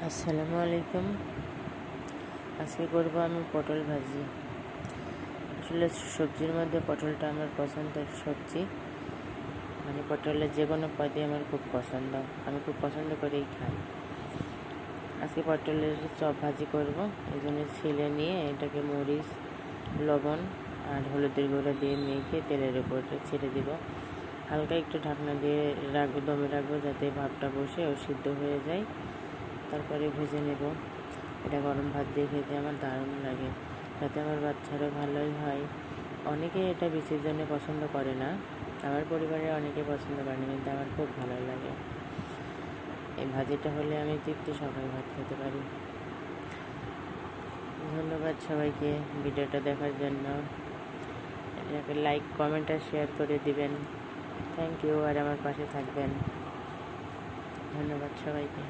আসসালামু আলাইকুম। আজকে করব আমি পটল ভাজি। আসলে সবজির মধ্যে পটলটা আমার পছন্দের সবজি, মানে পটলের যে কোনো পদই আমার খুব পছন্দ, আমি খুব পছন্দ করেই খাই। আজকে পটলের চপ ভাজি করব, এই জন্য ছিলে নিয়ে এটাকে মরিচ, লবণ আর হলুদের গুঁড়ো দিয়ে মেখে তেলের উপরে ছেড়ে দিব। হালকা একটু ঢাকনা দিয়ে রাখবো, দমে রাখবো যাতে ভাপটা বসে ও সিদ্ধ হয়ে যায়। তারপরে ভেজে নেব। এটা গরম ভাত দিয়ে খেতে আমার দারুণ লাগে, তাতে আমার বাচ্চারও ভালোই হয়। অনেকে এটা বিচির জন্য পছন্দ করে না, আমার পরিবারে অনেকে পছন্দ করে না, কিন্তু আমার খুব ভালো লাগে। এই ভাজিটা হলে আমি তৃপ্তি সবাই ভাত খেতে পারি। ধন্যবাদ সবাইকে ভিডিওটা দেখার জন্য। এটাকে লাইক, কমেন্ট আর শেয়ার করে দিবেন। থ্যাংক ইউ, আর আমার পাশে থাকবেন। ধন্যবাদ সবাইকে।